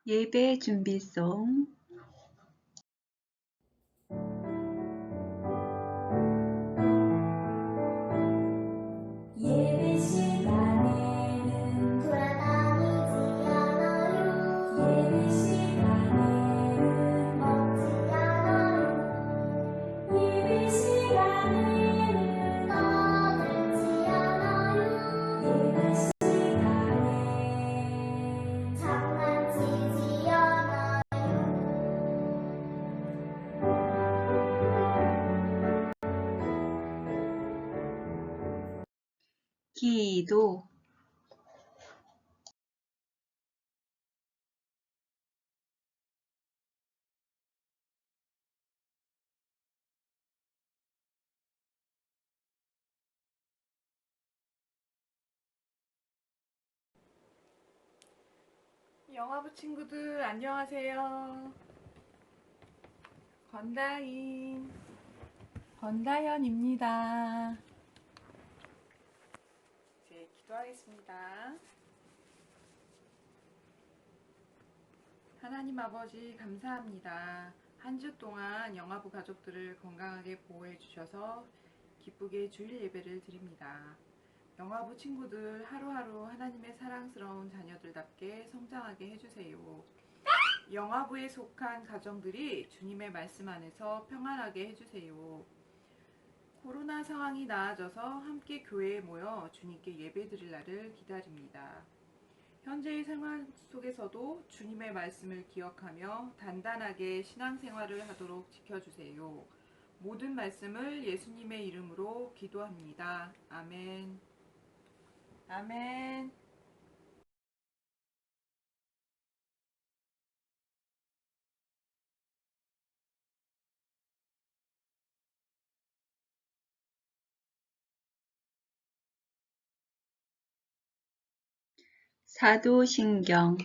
예배 준비송. 예배 시간에는 돌아다니지 않아요. 예배 시간에는 먹지 않아요. 예배 시간에는 떠들지 않아요. 예배 시간에 장난치지 않아요. 기도. 영화부 친구들 안녕하세요. 건다연입니다. 이제 기도하겠습니다. 하나님 아버지 감사합니다. 한 주 동안 영화부 가족들을 건강하게 보호해 주셔서 기쁘게 주일 예배를 드립니다. 영화부 친구들 하루하루 하나님의 사랑스러운 자녀들답게 성장하게 해주세요. 영화부에 속한 가정들이 주님의 말씀 안에서 평안하게 해주세요. 코로나 상황이 나아져서 함께 교회에 모여 주님께 예배드릴 날을 기다립니다. 현재의 생활 속에서도 주님의 말씀을 기억하며 단단하게 신앙생활을 하도록 지켜주세요. 모든 말씀을 예수님의 이름으로 기도합니다. 아멘. 아멘. 사도신경.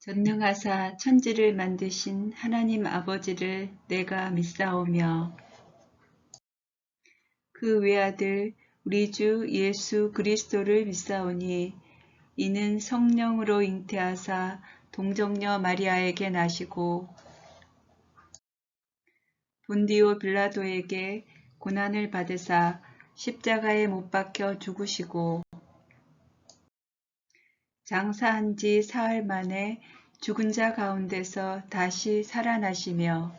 전능하사 천지를 만드신 하나님 아버지를 내가 믿사오며 그 외아들 우리 주 예수 그리스도를 믿사오니 이는 성령으로 잉태하사 동정녀 마리아에게 나시고 본디오 빌라도에게 고난을 받으사 십자가에 못 박혀 죽으시고 장사한 지 사흘 만에 죽은 자 가운데서 다시 살아나시며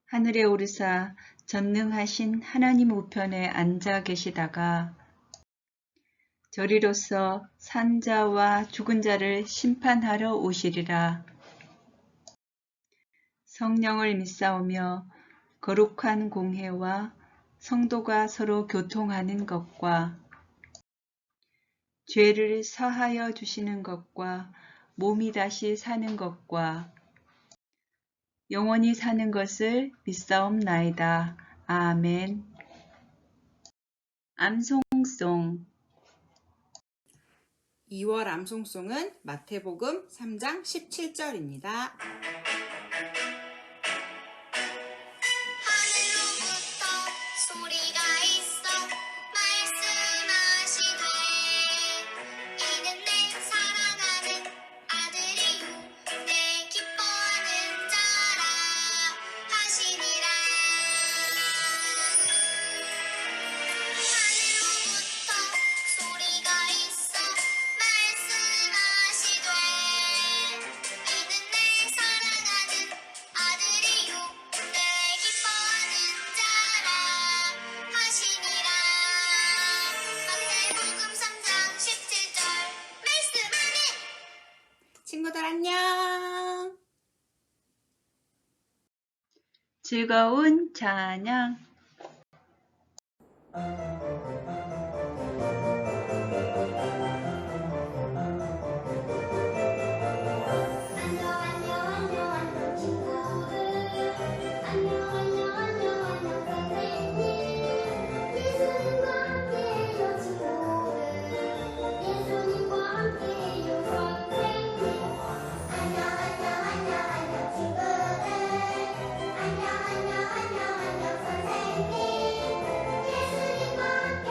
하늘에 오르사 전능하신 하나님 우편에 앉아 계시다가 저리로서 산 자와 죽은 자를 심판하러 오시리라. 성령을 믿사오며 거룩한 공회와 성도가 서로 교통하는 것과 죄를 사하여 주시는 것과 몸이 다시 사는 것과 영원히 사는 것을 믿사옵나이다. 아멘. 암송송. 2월 암송송은 마태복음 3장 17절입니다. 하늘로부터 소리가 있어 말씀하시되 이는 내 사랑하는 아들이요 내 기뻐하는 자라 하시니라. 하늘로부터 소리가 있어 말씀하시되 이는 내 사랑하는 아들이요 내 기뻐하는 자라 하시니라. 마태복음 3장 17절 말씀하네. 친구들 안녕. 즐거운 찬양. 안녕 안녕 안녕 안녕 친구들. 안녕 안녕 안녕 안녕 선생님. 예수님과 함께해요 친구들. 예수님과 함께해요 선생님. 안녕 안녕 안녕 안녕 친구들. 안녕 안녕 안녕 안녕 선생님. 예수님과 함께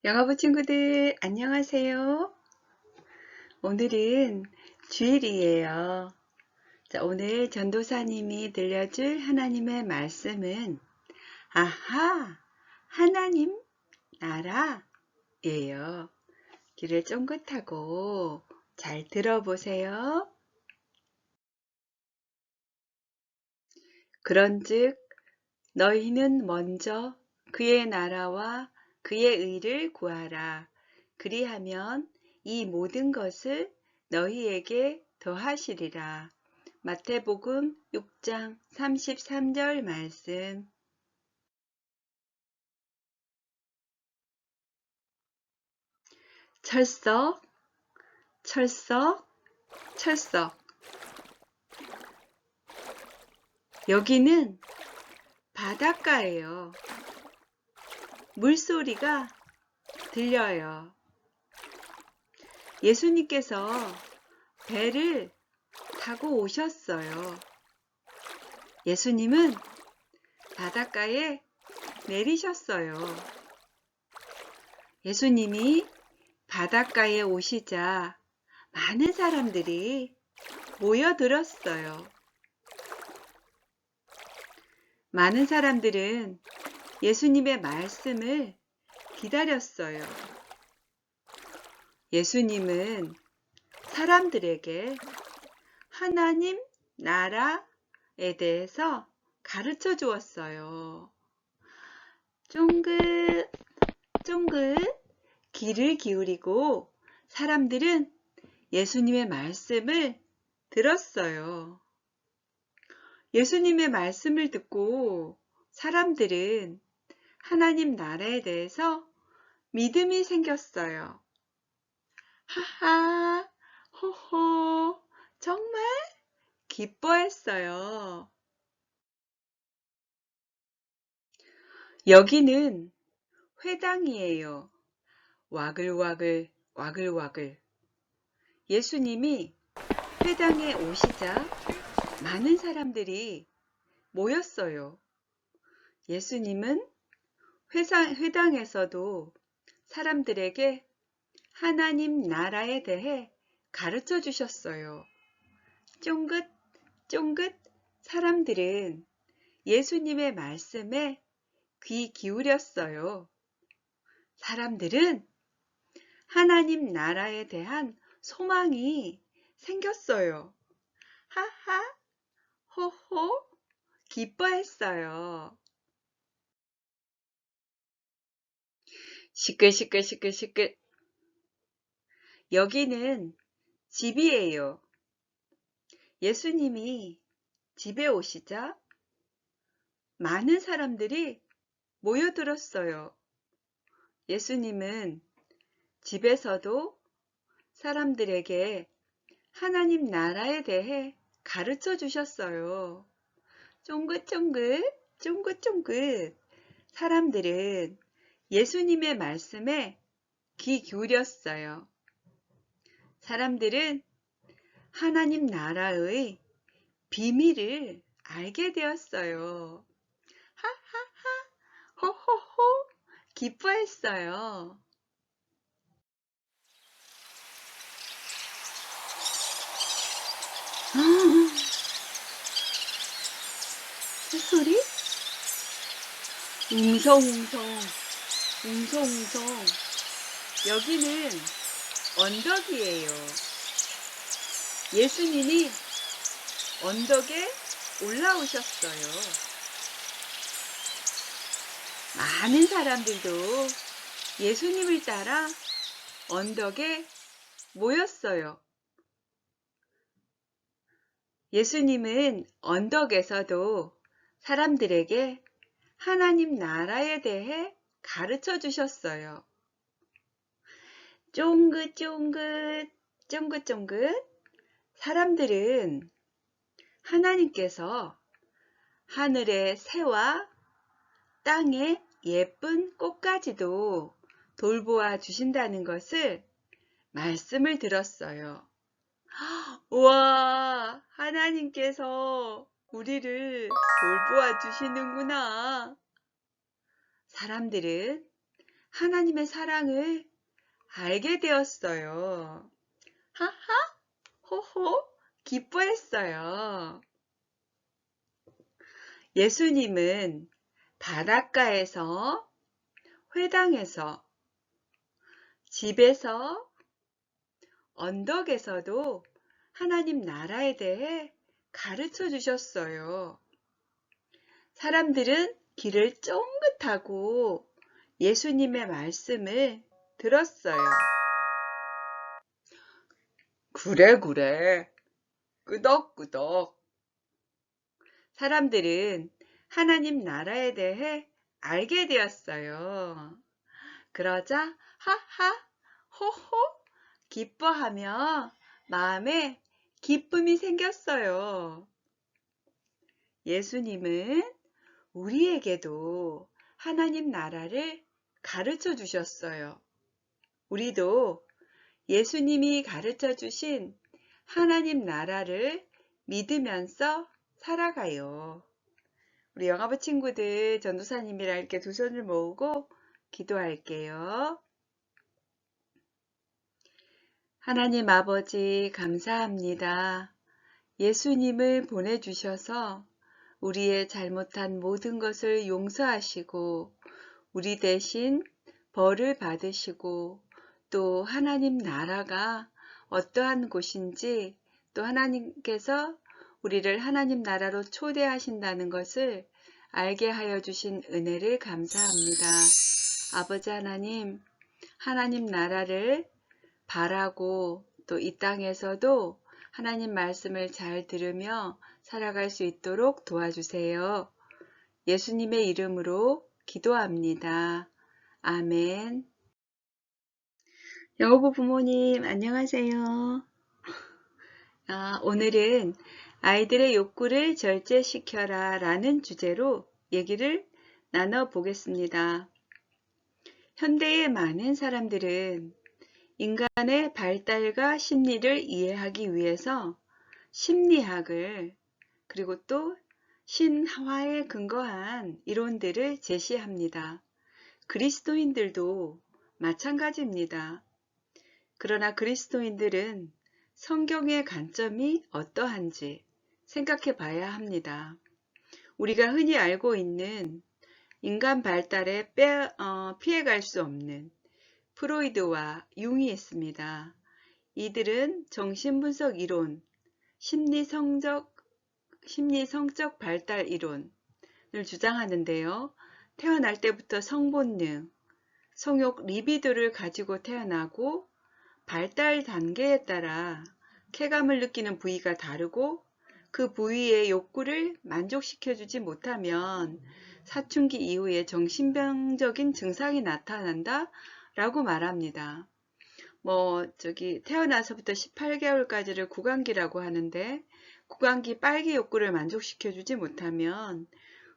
영어부 친구들 안녕하세요. 오늘은 주일이에요. 자, 오늘 전도사님이 들려줄 하나님의 말씀은 아하, 하나님 나라예요. 귀를 쫑긋하고 잘 들어보세요. 그런즉 너희는 먼저 그의 나라와 그의 의를 구하라. 그리하면 이 모든 것을 너희에게 더하시리라. 마태복음 6장 33절 말씀. 철석, 철석, 철석. 여기는 바닷가예요. 물소리가 들려요. 예수님께서 배를 타고 오셨어요. 예수님은 바닷가에 내리셨어요. 예수님이 바닷가에 오시자 많은 사람들이 모여들었어요. 많은 사람들은 예수님의 말씀을 기다렸어요. 예수님은 사람들에게 하나님 나라에 대해서 가르쳐 주었어요. 쫑긋, 쫑긋 귀를 기울이고 사람들은 예수님의 말씀을 들었어요. 예수님의 말씀을 듣고 사람들은 하나님 나라에 대해서 믿음이 생겼어요. 하하, 호호, 정말 기뻐했어요. 여기는 회당이에요. 와글와글, 와글와글. 예수님이 회당에 오시자 많은 사람들이 모였어요. 예수님은 회당에서도 사람들에게 하나님 나라에 대해 가르쳐 주셨어요. 쫑긋, 쫑긋 사람들은 예수님의 말씀에 귀 기울였어요. 사람들은 하나님 나라에 대한 소망이 생겼어요. 하하, 호호, 기뻐했어요. 시끌시끌시끌시끌. 여기는 집이에요. 예수님이 집에 오시자 많은 사람들이 모여들었어요. 예수님은 집에서도 사람들에게 하나님 나라에 대해 가르쳐 주셨어요. 쫑긋쫑긋, 쫑긋쫑긋. 사람들은 예수님의 말씀에 귀 기울였어요. 사람들은 하나님 나라의 비밀을 알게 되었어요. 하하하, 호호호, 기뻐했어요. 새소리? 웅성웅성, 웅성웅성. 여기는 언덕이에요. 예수님이 언덕에 올라오셨어요. 많은 사람들도 예수님을 따라 언덕에 모였어요. 예수님은 언덕에서도 사람들에게 하나님 나라에 대해 가르쳐 주셨어요. 쫑긋쫑긋, 쫑긋쫑긋. 사람들은 하나님께서 하늘의 새와 땅의 예쁜 꽃까지도 돌보아 주신다는 것을 말씀을 들었어요. 우와, 하나님께서 우리를 돌보아 주시는구나. 사람들은 하나님의 사랑을 알게 되었어요. 하하, 호호, 기뻐했어요. 예수님은 바닷가에서, 회당에서, 집에서, 언덕에서도 하나님 나라에 대해 가르쳐 주셨어요. 사람들은 길을 쫑긋하고 예수님의 말씀을 들었어요. 그래, 끄덕끄덕. 사람들은 하나님 나라에 대해 알게 되었어요. 그러자 하하, 호호, 기뻐하며 마음에 기쁨이 생겼어요. 예수님은 우리에게도 하나님 나라를 가르쳐 주셨어요. 우리도 예수님이 가르쳐 주신 하나님 나라를 믿으면서 살아가요. 우리 영화부 친구들 전도사님이랑 이렇게 두 손을 모으고 기도할게요. 하나님 아버지 감사합니다. 예수님을 보내주셔서 우리의 잘못한 모든 것을 용서하시고 우리 대신 벌을 받으시고 또 하나님 나라가 어떠한 곳인지 또 하나님께서 우리를 하나님 나라로 초대하신다는 것을 알게 하여 주신 은혜를 감사합니다. 아버지 하나님, 하나님 나라를 바라고 또 이 땅에서도 하나님 말씀을 잘 들으며 살아갈 수 있도록 도와주세요. 예수님의 이름으로 기도합니다. 아멘. 영어부 부모님 안녕하세요. 오늘은 아이들의 욕구를 절제시켜라 라는 주제로 얘기를 나눠보겠습니다. 현대의 많은 사람들은 인간의 발달과 심리를 이해하기 위해서 심리학을 그리고 또 신화에 근거한 이론들을 제시합니다. 그리스도인들도 마찬가지입니다. 그러나 그리스도인들은 성경의 관점이 어떠한지 생각해 봐야 합니다. 우리가 흔히 알고 있는 인간 발달에 피해갈 수 없는 프로이드와 융이 있습니다. 이들은 정신분석 이론, 심리성적 발달 이론을 주장하는데요. 태어날 때부터 성본능, 성욕 리비도를 가지고 태어나고 발달 단계에 따라 쾌감을 느끼는 부위가 다르고 그 부위의 욕구를 만족시켜주지 못하면 사춘기 이후에 정신병적인 증상이 나타난다 라고 말합니다. 태어나서부터 18개월까지를 구강기라고 하는데 구강기 빨기 욕구를 만족시켜주지 못하면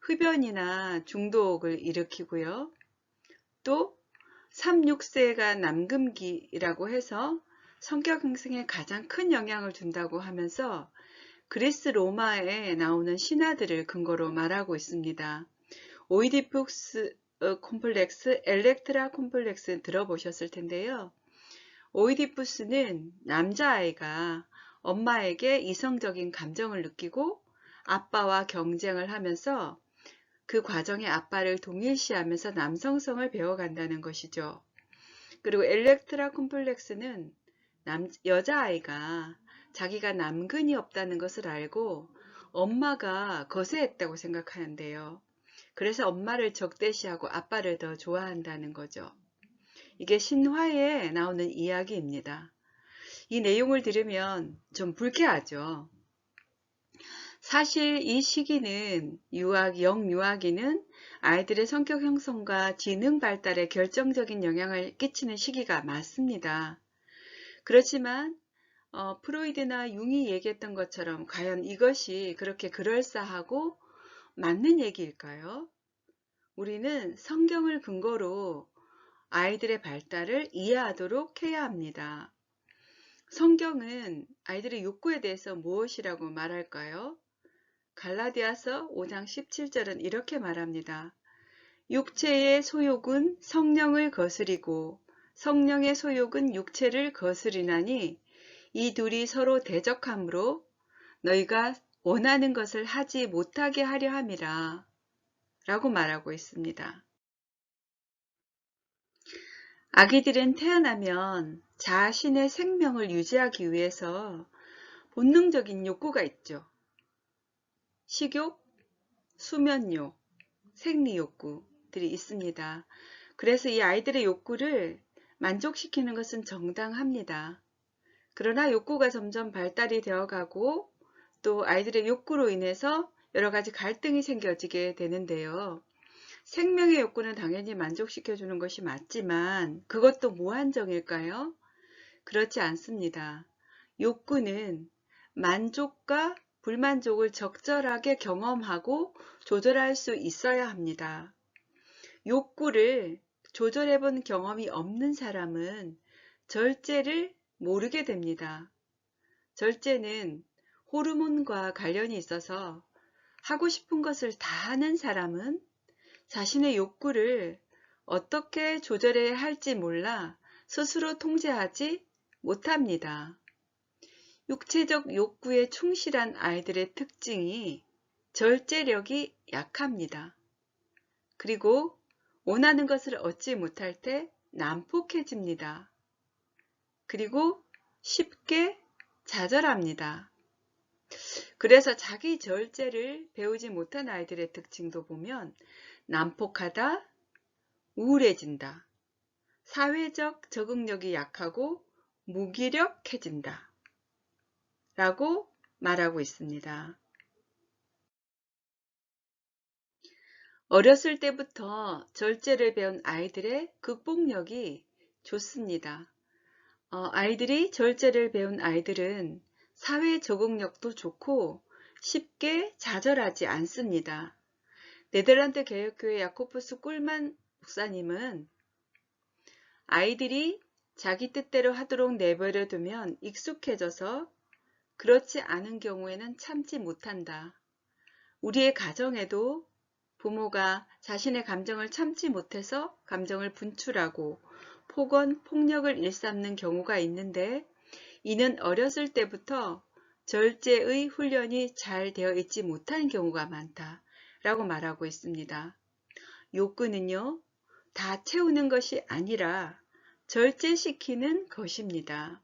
흡연이나 중독을 일으키고요. 또 3, 6세가 남금기라고 해서 성격 형성에 가장 큰 영향을 준다고 하면서 그리스 로마에 나오는 신화들을 근거로 말하고 있습니다. 오이디푸스 콤플렉스, 엘렉트라 콤플렉스 들어보셨을 텐데요. 오이디푸스는 남자아이가 엄마에게 이성적인 감정을 느끼고 아빠와 경쟁을 하면서 그 과정에 아빠를 동일시하면서 남성성을 배워간다는 것이죠. 그리고 엘렉트라 콤플렉스는 여자아이가 자기가 남근이 없다는 것을 알고 엄마가 거세했다고 생각하는데요. 그래서 엄마를 적대시하고 아빠를 더 좋아한다는 거죠. 이게 신화에 나오는 이야기입니다. 이 내용을 들으면 좀 불쾌하죠. 사실 이 시기는 영유아기는 아이들의 성격 형성과 지능 발달에 결정적인 영향을 끼치는 시기가 맞습니다. 그렇지만 프로이드나 융이 얘기했던 것처럼 과연 이것이 그렇게 그럴싸하고 맞는 얘기일까요? 우리는 성경을 근거로 아이들의 발달을 이해하도록 해야 합니다. 성경은 아이들의 욕구에 대해서 무엇이라고 말할까요? 갈라디아서 5장 17절은 이렇게 말합니다. 육체의 소욕은 성령을 거스리고 성령의 소욕은 육체를 거스리나니 이 둘이 서로 대적하므로 너희가 원하는 것을 하지 못하게 하려 함이라 라고 말하고 있습니다. 아기들은 태어나면 자신의 생명을 유지하기 위해서 본능적인 욕구가 있죠. 식욕, 수면욕, 생리욕구들이 있습니다. 그래서 이 아이들의 욕구를 만족시키는 것은 정당합니다. 그러나 욕구가 점점 발달이 되어가고 또 아이들의 욕구로 인해서 여러 가지 갈등이 생겨지게 되는데요. 생명의 욕구는 당연히 만족시켜주는 것이 맞지만 그것도 무한정일까요? 그렇지 않습니다. 욕구는 만족과 불만족을 적절하게 경험하고 조절할 수 있어야 합니다. 욕구를 조절해 본 경험이 없는 사람은 절제를 모르게 됩니다. 절제는 호르몬과 관련이 있어서 하고 싶은 것을 다 하는 사람은 자신의 욕구를 어떻게 조절해야 할지 몰라 스스로 통제하지 못합니다. 육체적 욕구에 충실한 아이들의 특징이 절제력이 약합니다. 그리고 원하는 것을 얻지 못할 때 난폭해집니다. 그리고 쉽게 좌절합니다. 그래서 자기 절제를 배우지 못한 아이들의 특징도 보면 난폭하다, 우울해진다, 사회적 적응력이 약하고 무기력해진다 라고 말하고 있습니다. 어렸을 때부터 절제를 배운 아이들의 극복력이 좋습니다. 아이들이 절제를 배운 아이들은 사회 적응력도 좋고 쉽게 좌절하지 않습니다. 네덜란드 개혁교회 야코프스 꿀만 목사님은 아이들이 자기 뜻대로 하도록 내버려 두면 익숙해져서 그렇지 않은 경우에는 참지 못한다. 우리의 가정에도 부모가 자신의 감정을 참지 못해서 감정을 분출하고 폭언, 폭력을 일삼는 경우가 있는데 이는 어렸을 때부터 절제의 훈련이 잘 되어 있지 못한 경우가 많다 라고 말하고 있습니다. 욕구는요, 다 채우는 것이 아니라 절제시키는 것입니다.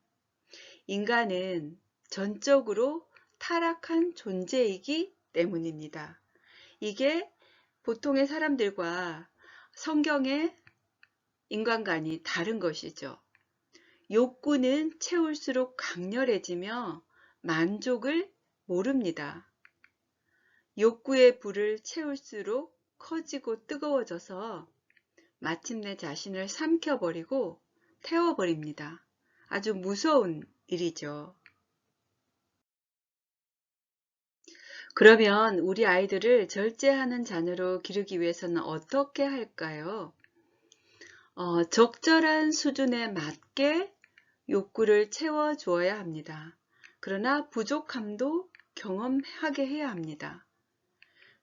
인간은 전적으로 타락한 존재이기 때문입니다. 이게 보통의 사람들과 성경의 인간관이 다른 것이죠. 욕구는 채울수록 강렬해지며 만족을 모릅니다. 욕구의 불을 채울수록 커지고 뜨거워져서 마침내 자신을 삼켜버리고 태워버립니다. 아주 무서운 일이죠. 그러면 우리 아이들을 절제하는 자녀로 기르기 위해서는 어떻게 할까요? 적절한 수준에 맞게 욕구를 채워주어야 합니다. 그러나 부족함도 경험하게 해야 합니다.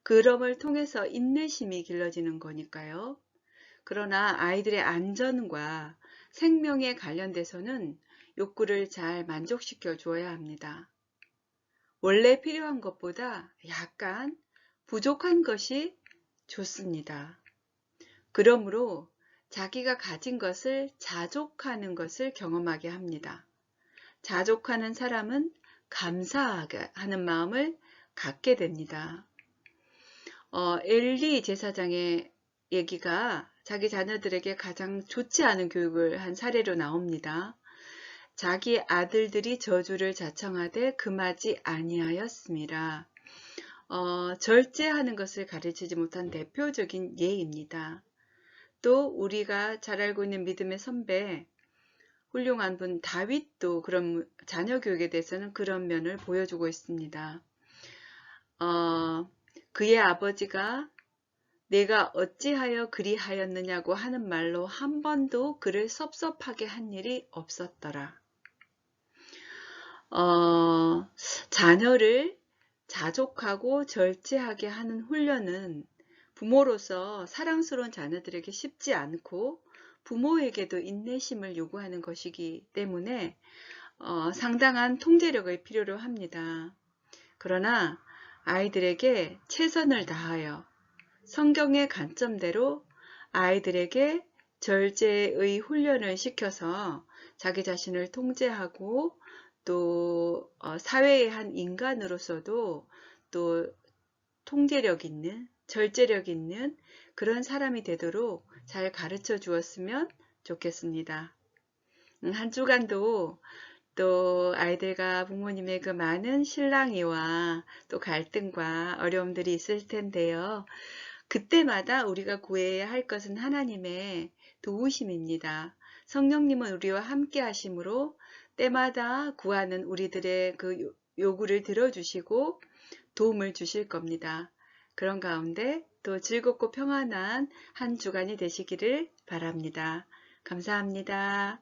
그럼을 통해서 인내심이 길러지는 거니까요. 그러나 아이들의 안전과 생명에 관련돼서는 욕구를 잘 만족시켜 주어야 합니다. 원래 필요한 것보다 약간 부족한 것이 좋습니다. 그러므로 자기가 가진 것을 자족하는 것을 경험하게 합니다. 자족하는 사람은 감사하게 하는 마음을 갖게 됩니다. 엘리 제사장의 얘기가 자기 자녀들에게 가장 좋지 않은 교육을 한 사례로 나옵니다. 자기 아들들이 저주를 자청하되 금하지 아니하였습니다. 절제하는 것을 가르치지 못한 대표적인 예입니다. 또 우리가 잘 알고 있는 믿음의 선배, 훌륭한 분 다윗도 그런 자녀 교육에 대해서는 그런 면을 보여주고 있습니다. 그의 아버지가 내가 어찌하여 그리하였느냐고 하는 말로 한 번도 그를 섭섭하게 한 일이 없었더라. 자녀를 자족하고 절제하게 하는 훈련은 부모로서 사랑스러운 자녀들에게 쉽지 않고 부모에게도 인내심을 요구하는 것이기 때문에 상당한 통제력을 필요로 합니다. 그러나 아이들에게 최선을 다하여 성경의 관점대로 아이들에게 절제의 훈련을 시켜서 자기 자신을 통제하고 또 사회의 한 인간으로서도 또 통제력 있는, 절제력 있는 그런 사람이 되도록 잘 가르쳐 주었으면 좋겠습니다. 한 주간도 또 아이들과 부모님의 그 많은 실랑이와 또 갈등과 어려움들이 있을 텐데요. 그때마다 우리가 구해야 할 것은 하나님의 도우심입니다. 성령님은 우리와 함께 하심으로 때마다 구하는 우리들의 그 요구를 들어주시고 도움을 주실 겁니다. 그런 가운데 또 즐겁고 평안한 한 주간이 되시기를 바랍니다. 감사합니다.